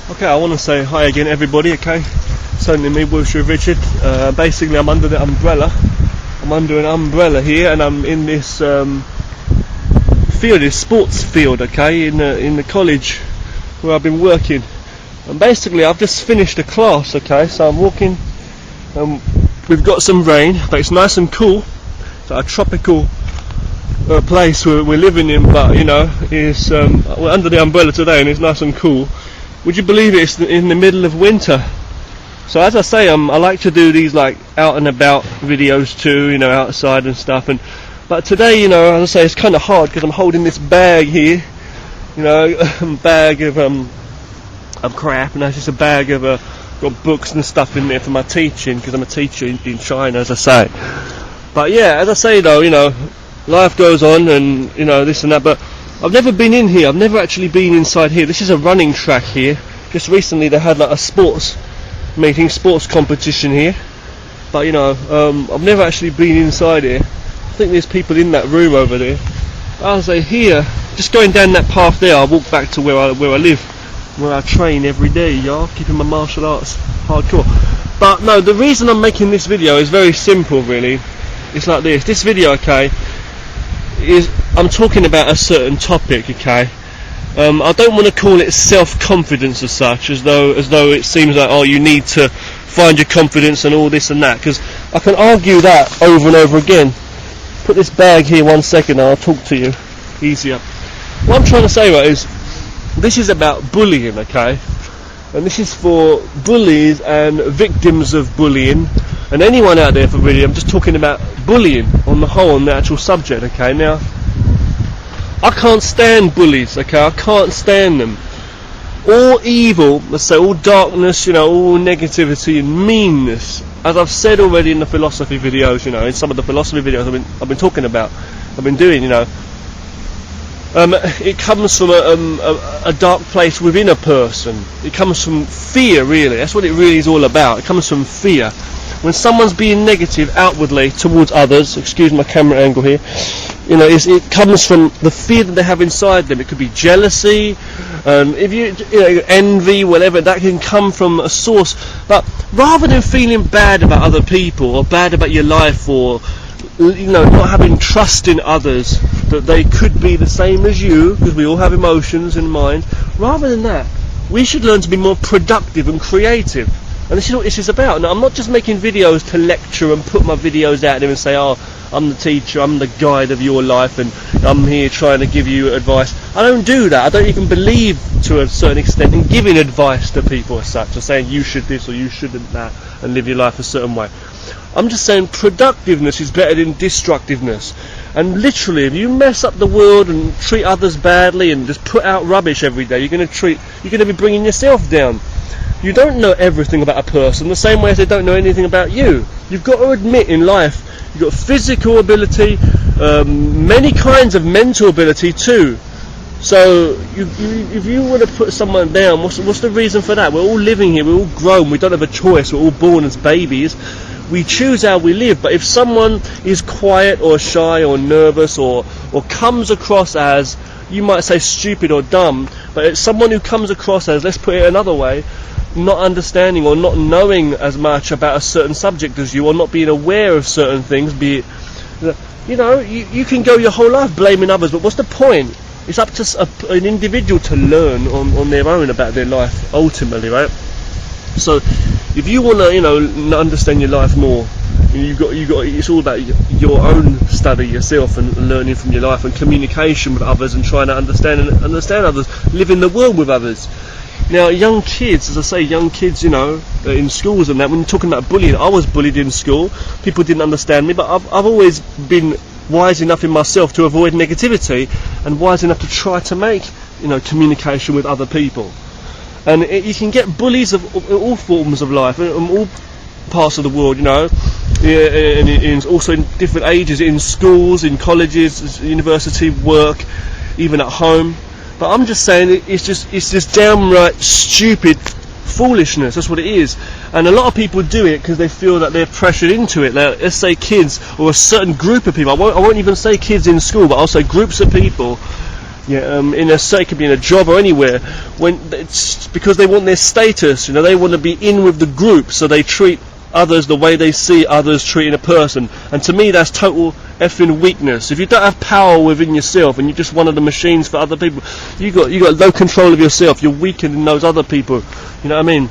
Okay, I want to say hi again, everybody. Okay, certainly me, Wilshire Richard. Basically, I'm under the umbrella. I'm under an umbrella here, and I'm in this field, this sports field. Okay, in the college where I've been working. And basically, I've just finished a class. Okay, so I'm walking. We've got some rain, but it's nice and cool. It's a tropical place we're living in, but you know, it's we're under the umbrella today, and it's nice and cool. Would you believe it? It's in the middle of winter. So as I say, I like to do these like out and about videos too, you know, outside and stuff. But today, you know, as I say, it's kind of hard because I'm holding this bag here, you know, bag of crap, and it's just a bag of got books and stuff in there for my teaching, because I'm a teacher in China, as I say. But yeah, as I say though, you know, life goes on, and you know, this and that. But I've never been in here. I've never actually been inside here. This is a running track here. Just recently they had like a sports meeting, sports competition here. But you know, I've never actually been inside here. I think there's people in that room over there. I'll say here, just going down that path there, I walk back to where I live, where I train every day, y'all, keeping my martial arts hardcore. But no, the reason I'm making this video is very simple, really. It's like this. This video, okay, is I'm talking about a certain topic, okay. I don't want to call it self-confidence as such, as though it seems like, oh, you need to find your confidence and all this and that, because I can argue that over and over again. Put this bag here 1 second and I'll talk to you easier. What I'm trying to say, right, is this is about bullying, okay, and this is for bullies and victims of bullying and anyone out there for really. I'm just talking about bullying on the whole, on the actual subject, okay. Now, I can't stand bullies, okay, I can't stand them. All evil, let's say, all darkness, you know, all negativity and meanness, as I've said already in the philosophy videos, you know, in some of the philosophy videos I've been talking about, I've been doing, you know, it comes from a dark place within a person. It comes from fear, really. That's what it really is all about. It comes from fear. When someone's being negative outwardly towards others, excuse my camera angle here, you know, it comes from the fear that they have inside them. It could be jealousy, if you know, envy, whatever. That can come from a source. But rather than feeling bad about other people or bad about your life, or you know, not having trust in others that they could be the same as you, because we all have emotions and minds. Rather than that, we should learn to be more productive and creative. And this is what this is about. Now, I'm not just making videos to lecture and put my videos out there and say, oh, I'm the teacher, I'm the guide of your life, and I'm here trying to give you advice. I don't do that. I don't even believe, to a certain extent, in giving advice to people as such, or saying you should this or you shouldn't that, and live your life a certain way. I'm just saying productiveness is better than destructiveness. And literally, if you mess up the world and treat others badly and just put out rubbish every day, you're going to be bringing yourself down. You don't know everything about a person the same way as they don't know anything about you. You've got to admit in life, you've got physical ability, many kinds of mental ability too. So if you want to put someone down, what's the reason for that? We're all living here, we're all grown, we don't have a choice, we're all born as babies. We choose how we live. But if someone is quiet or shy or nervous or comes across as, you might say, stupid or dumb, but it's someone who comes across as, let's put it another way, not understanding or not knowing as much about a certain subject as you, or not being aware of certain things, be it, you know, you can go your whole life blaming others, but what's the point? It's up to an individual to learn on their own about their life, ultimately, right? So, if you want to, you know, understand your life more, you got. It's all about your own study yourself and learning from your life and communication with others and trying to understand others, live in the world with others. Now, young kids, as I say, young kids, you know, in schools and that. When you're talking about bullying, I was bullied in school. People didn't understand me, but I've always been wise enough in myself to avoid negativity and wise enough to try to make, you know, communication with other people. And you can get bullies of all forms of life, in all parts of the world, you know, and also in different ages, in schools, in colleges, university, work, even at home. But I'm just saying, it's just downright stupid foolishness. That's what it is. And a lot of people do it because they feel that they're pressured into it. Now, let's say kids, or a certain group of people. I won't even say kids in school, but I'll say groups of people in a say, it could be in a job or anywhere, when it's because they want their status, they want to be in with the group, so they treat others the way they see others treating a person. And to me, that's total effing weakness. If you don't have power within yourself and you're just one of the machines for other people, you got no control of yourself. You're weaker than those other people. You know what I mean?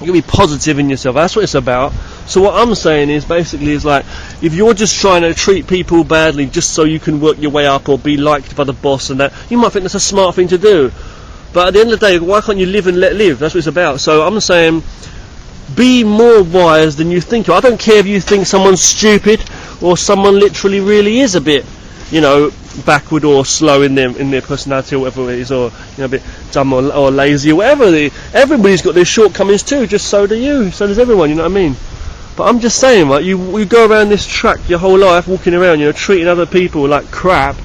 You can be positive in yourself. That's what it's about. So what I'm saying is basically is like, if you're just trying to treat people badly just so you can work your way up or be liked by the boss and that, you might think that's a smart thing to do. But at the end of the day, why can't you live and let live? That's what it's about. So I'm saying, be more wise than you think. I don't care if you think someone's stupid or someone literally really is a bit, backward or slow in their personality or whatever it is, or a bit dumb or lazy or whatever. Everybody's got their shortcomings too. Just so do you. So does everyone. You know what I mean? But I'm just saying, right? You go around this track your whole life, walking around, treating other people like crap.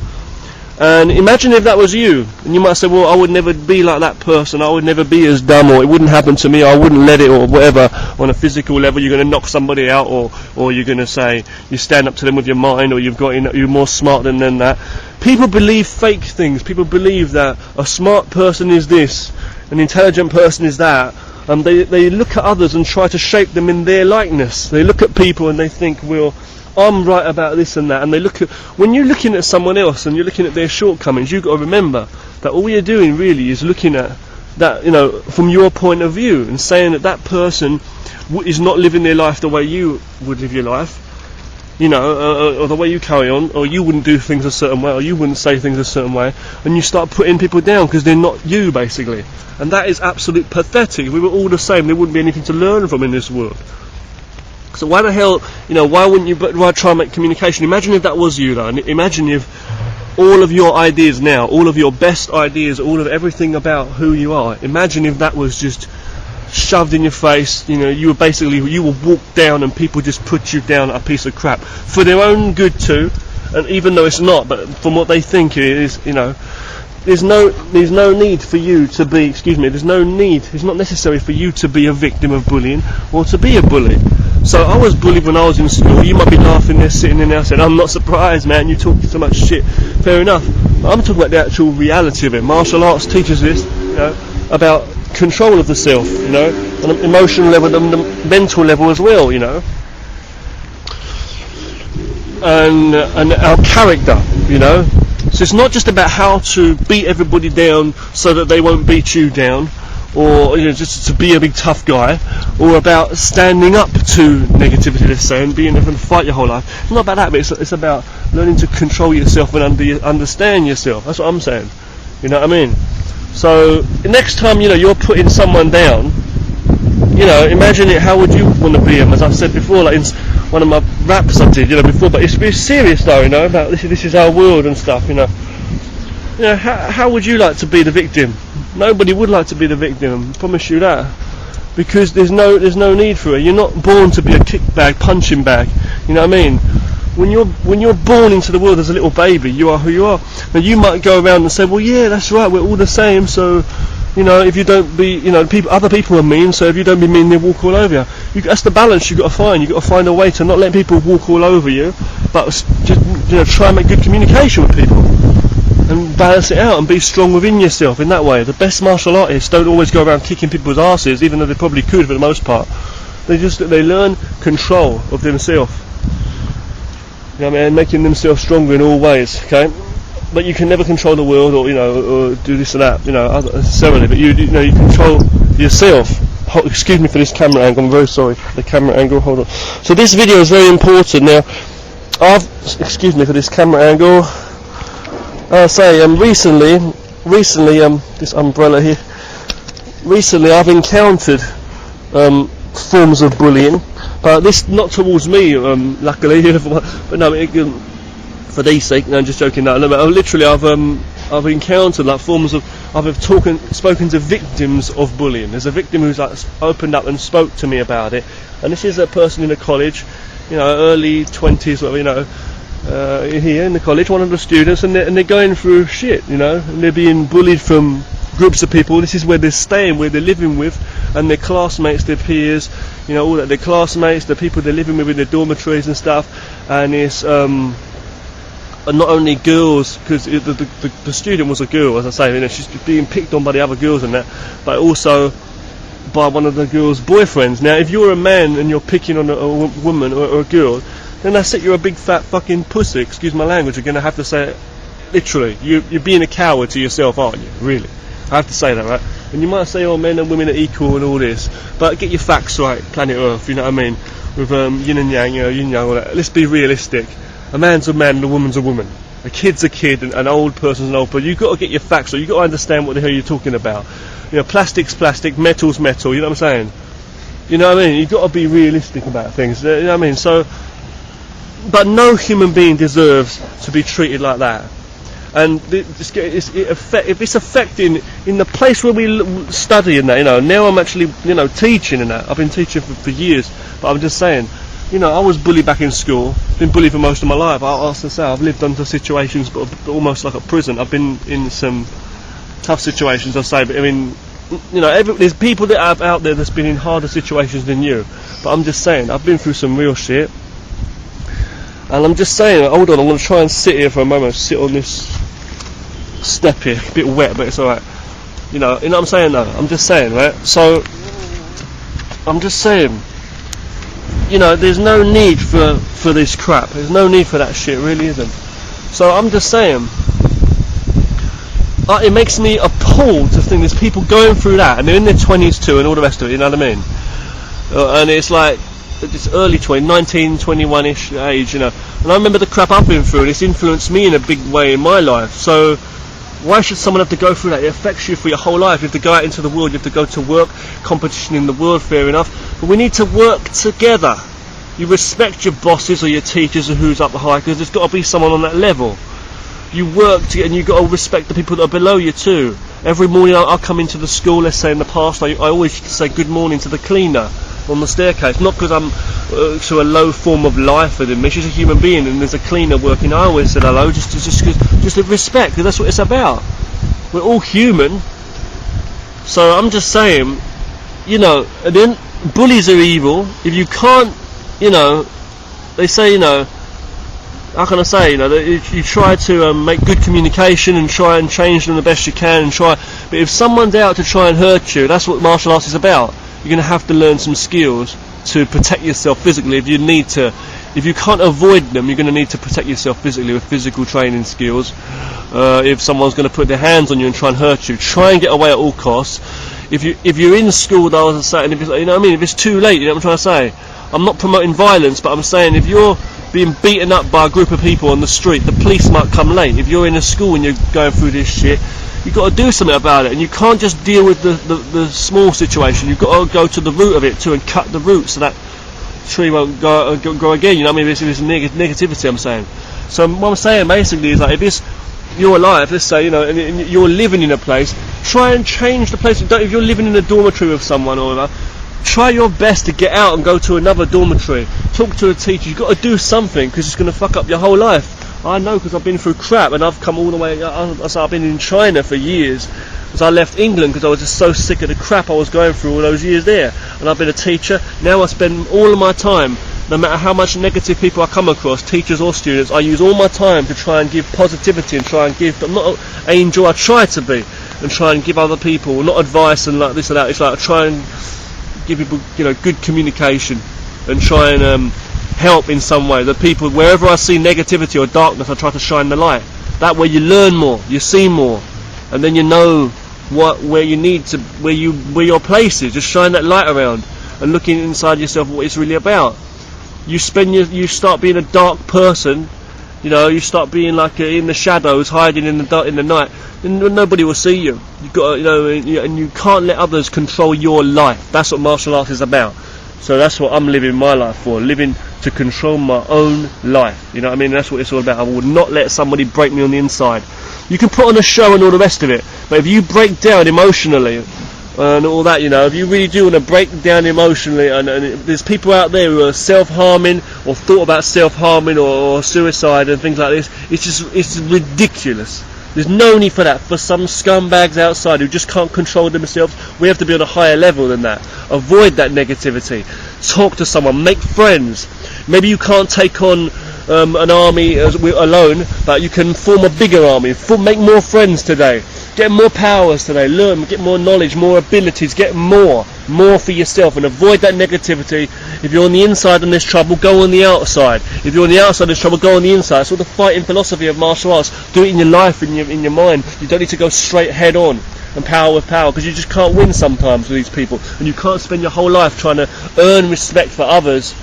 And imagine if that was you, and you might say, well, I would never be like that person, I would never be as dumb, or it wouldn't happen to me, I wouldn't let it, or whatever. On a physical level, you're going to knock somebody out, or you're going to say, you stand up to them with your mind, or you're more smart than that. People believe fake things. People believe that a smart person is this, an intelligent person is that. They look at others and try to shape them in their likeness. They look at people and they think, well, I'm right about this and that, and when you're looking at someone else and you're looking at their shortcomings, you've got to remember that all you're doing really is looking at that, from your point of view, and saying that person is not living their life the way you would live your life, or the way you carry on, or you wouldn't do things a certain way, or you wouldn't say things a certain way, and you start putting people down because they're not you, basically. And that is absolutely pathetic. If we were all the same, there wouldn't be anything to learn from in this world. So why the hell, why wouldn't you try and make communication? Imagine if that was you, though. Imagine if all of your ideas now, all of your best ideas, all of everything about who you are, imagine if that was just shoved in your face. You were walked down and people just put you down a piece of crap for their own good too. And even though it's not, but from what they think it is, there's no need for you to be, it's not necessary for you to be a victim of bullying or to be a bully. So I was bullied when I was in school. You might be laughing there, sitting there saying, I'm not surprised, man, you talk so much shit. Fair enough. But I'm talking about the actual reality of it. Martial arts teaches this, about control of the self, on an emotional level, on the mental level as well, and our character, So it's not just about how to beat everybody down so that they won't beat you down, or just to be a big tough guy, or about standing up to negativity, let's say, and being able to fight your whole life. It's not about that, but it's about learning to control yourself and understand yourself. That's what I'm saying. You know what I mean? So next time you're putting someone down, imagine it. How would you want to be him? As I've said before, like in one of my raps I did, before. But it's serious though, about this is our world and stuff, How would you like to be the victim? Nobody would like to be the victim, I promise you that. Because there's no need for it. You're not born to be a kick bag, punching bag. You know what I mean? When you're born into the world as a little baby, you are who you are. Now you might go around and say, well, yeah, that's right, we're all the same. So, if you don't be, other people are mean. So if you don't be mean, they walk all over you. That's the balance you got to find. You got to find a way to not let people walk all over you, but just try and make good communication with people. And balance it out and be strong within yourself in that way. The best martial artists don't always go around kicking people's asses, even though they probably could for the most part. They learn control of themselves. Making themselves stronger in all ways. Okay, but you can never control the world, or or do this or that, necessarily. But you control yourself. Excuse me for this camera angle. I'm very sorry for the camera angle. Hold on. So this video is very important. Now, excuse me for this camera angle. Recently, this umbrella here. Recently, I've encountered forms of bullying, but this not towards me, luckily. But no, for these sake. No, I'm just joking. No, but literally, I've encountered like forms of. I've spoken to victims of bullying. There's a victim who's opened up and spoke to me about it, and this is a person in a college, early 20s, whatever, here in the college, one of the students, and they're going through shit, and they're being bullied from groups of people. This is where they're staying, where they're living with, and their classmates, their peers, all that, their classmates, the people they're living with in their dormitories and stuff, and it's not only girls, because the student was a girl, as I say, you know, she's being picked on by the other girls and that, but also by one of the girls' boyfriends. Now, if you're a man and you're picking on a woman or a girl, then that's it, you're a big fat fucking pussy, excuse my language, you're going to have to say it literally. You're being a coward to yourself, aren't you? Really. I have to say that, right? And you might say, oh, men and women are equal and all this, but get your facts right, planet Earth, you know what I mean? With yin and yang, you know, yin yang, all that. Let's be realistic. A man's a man and a woman's a woman. A kid's a kid and an old person's an old person. You've got to get your facts right. You've got to understand what the hell you're talking about. You know, plastic's plastic, metal's metal, you know what I'm saying? You know what I mean? You've got to be realistic about things, you know what I mean? So, but no human being deserves to be treated like that. And if it's affecting in the place where we study and that, you know, now I'm actually, you know, teaching and that. I've been teaching for years, but I'm just saying, you know, I was bullied back in school, been bullied for most of my life. As I say, I've lived under situations but almost like a prison. I've been in some tough situations, I say, but I mean, you know, there's people that are out there that's been in harder situations than you, but I'm just saying, I've been through some real shit, and I'm just saying, hold on, I'm going to try and sit here for a moment, sit on this step here, a bit wet, but it's alright, you know what I'm saying though, I'm just saying, right, so, I'm just saying, you know, there's no need for this crap, there's no need for that shit, really isn't, so I'm just saying, it makes me appalled to think there's people going through that, and they're in their 20s too, and all the rest of it, you know what I mean? And it's like, it's early 19, 21-ish age, you know, and I remember the crap I've been through, and it's influenced me in a big way in my life, so why should someone have to go through that? It affects you for your whole life. You have to go out into the world, you have to go to work, competition in the world, fair enough, but we need to work together. You respect your bosses or your teachers or who's up high, because there's got to be someone on that level. You work together, and you've got to respect the people that are below you too. Every morning I'll come into the school, let's say in the past, I always used to say good morning to the cleaner on the staircase, not because I'm to a low form of life within me, she's a human being and there's a cleaner working, I always said hello, just respect, because that's what it's about. We're all human, so I'm just saying, you know, and then bullies are evil. If you can't, you know, they say, you know, how can I say, you know, that you try to make good communication and try and change them the best you can and try, but if someone's out to try and hurt you, that's what martial arts is about. You're going to have to learn some skills to protect yourself physically. If you can't avoid them, you're going to need to protect yourself physically with physical training skills. If someone's going to put their hands on you and try and hurt you, try and get away at all costs. If you're in school, though, as I say, and if it's, you know what I mean, if it's too late, you know what I'm trying to say. I'm not promoting violence, but I'm saying if you're being beaten up by a group of people on the street, the police might come late. If you're in a school and you're going through this shit, you've got to do something about it, and you can't just deal with the small situation. You've got to go to the root of it too and cut the roots so that tree won't go again. You know what I mean? If it's negativity, I'm saying. So what I'm saying basically is, like, if it's your life, let's say, you know, and you're living in a place, try and change the place. If you're living in a dormitory with someone or whatever, try your best to get out and go to another dormitory. Talk to a teacher. You've got to do something, because it's going to fuck up your whole life. I know, because I've been through crap, and I've come all the way. I've been in China for years, because I left England because I was just so sick of the crap I was going through all those years there. And I've been a teacher. Now I spend all of my time, no matter how much negative people I come across, teachers or students, I use all my time to try and give positivity and try and give. I'm not an angel. I try to be, and try and give other people, not advice and like this and that. It's like I try and give people, you know, good communication and try and help in some way. The people, wherever I see negativity or darkness, I try to shine the light. That way you learn more, you see more, and then you know where you need to, where your place is. Just shine that light around and looking inside yourself what it's really about. You start being a dark person, you know, you start being like in the shadows, hiding in the dark, in the night, and nobody will see you. You've got, you know, and you can't let others control your life. That's what martial arts is about. So that's what I'm living my life for, living to control my own life. You know what I mean? That's what it's all about. I will not let somebody break me on the inside. You can put on a show and all the rest of it, but if you break down emotionally and all that, you know, if you really do want to break down emotionally, and there's people out there who are self-harming or thought about self-harming or suicide and things like this, it's ridiculous. There's no need for that. For some scumbags outside who just can't control themselves, we have to be on a higher level than that. Avoid that negativity. Talk to someone. Make friends. Maybe you can't take on an army alone, but you can form a bigger army, make more friends today, get more powers today, learn, get more knowledge, more abilities, get more for yourself, and avoid that negativity. If you're on the inside and there's trouble, go on the outside. If you're on the outside and there's trouble, go on the inside. It's all the fighting philosophy of martial arts. Do it in your life, in your mind. You don't need to go straight head on and power with power, because you just can't win sometimes with these people, and you can't spend your whole life trying to earn respect for others,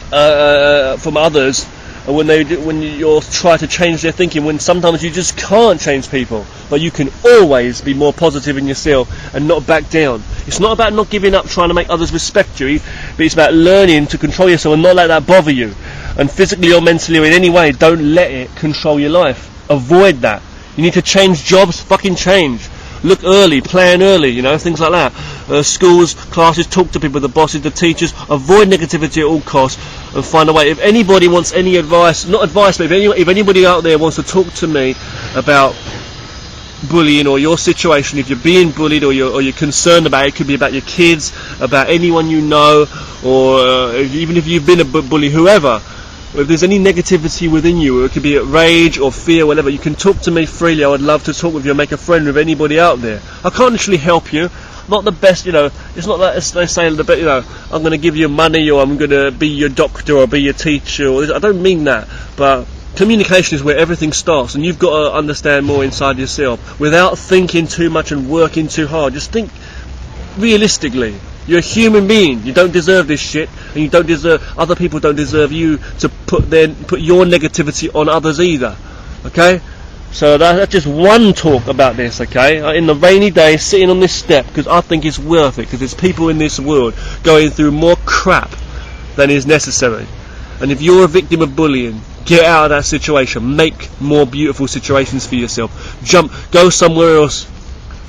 from others, when you're trying to change their thinking, when sometimes you just can't change people. But you can always be more positive in yourself and not back down. It's not about not giving up trying to make others respect you, but it's about learning to control yourself and not let that bother you. And physically or mentally or in any way, don't let it control your life. Avoid that. You need to change jobs, fucking change. Look early, plan early, things like that. Schools, classes, talk to people, the bosses, the teachers. Avoid negativity at all costs and find a way. If anybody wants any advice, not advice, but if anybody out there wants to talk to me about bullying or your situation, if you're being bullied or you're concerned about it, it could be about your kids, about anyone you know, or even if you've been a bully, whoever. If there's any negativity within you, it could be rage or fear, whatever, you can talk to me freely. I would love to talk with you and make a friend with anybody out there. I can't actually help you. Not the best, it's not that they say the bit, I'm going to give you money, or I'm going to be your doctor or be your teacher. I don't mean that, but communication is where everything starts, and you've got to understand more inside yourself without thinking too much and working too hard. Just think realistically. You're a human being. You don't deserve this shit, and you don't deserve. Other people don't deserve you to put your negativity on others either. Okay, so that's just one talk about this. Okay, in the rainy day, sitting on this step, because I think it's worth it. Because there's people in this world going through more crap than is necessary, and if you're a victim of bullying, get out of that situation. Make more beautiful situations for yourself. Go somewhere else.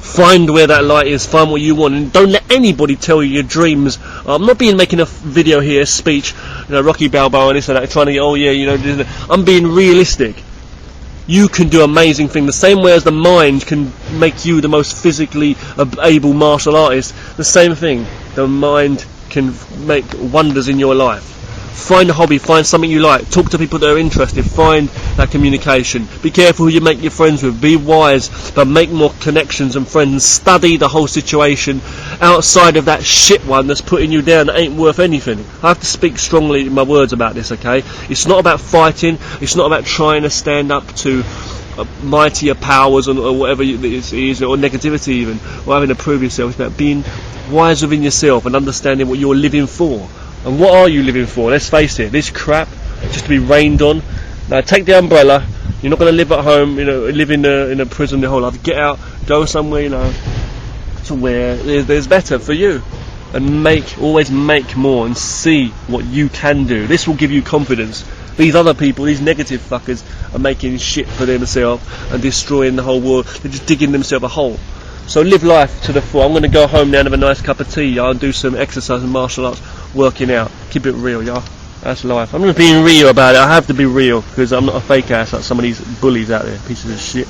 Find where that light is, find what you want, and don't let anybody tell you your dreams. I'm not making a video here, speech, Rocky Balboa and this and that, trying to, I'm being realistic. You can do amazing things, the same way as the mind can make you the most physically able martial artist, the same thing, the mind can make wonders in your life. Find a hobby, find something you like, talk to people that are interested, find that communication. Be careful who you make your friends with, be wise, but make more connections and friends. Study the whole situation outside of that shit one that's putting you down, that ain't worth anything. I have to speak strongly in my words about this, okay? It's not about fighting, it's not about trying to stand up to mightier powers or whatever it is, or negativity even, or having to prove yourself. It's about being wise within yourself and understanding what you're living for. And what are you living for? Let's face it, this crap, just to be rained on. Now take the umbrella. You're not going to live at home, live in a prison your whole life. Get out, go somewhere, to where there's better for you. And always make more and see what you can do. This will give you confidence. These other people, these negative fuckers, are making shit for themselves and destroying the whole world. They're just digging themselves a hole. So live life to the full. I'm going to go home now and have a nice cup of tea. I'll do some exercise and martial arts, working out. Keep it real, y'all. That's life. I'm just being real about it. I have to be real, because I'm not a fake ass like some of these bullies out there, pieces of shit.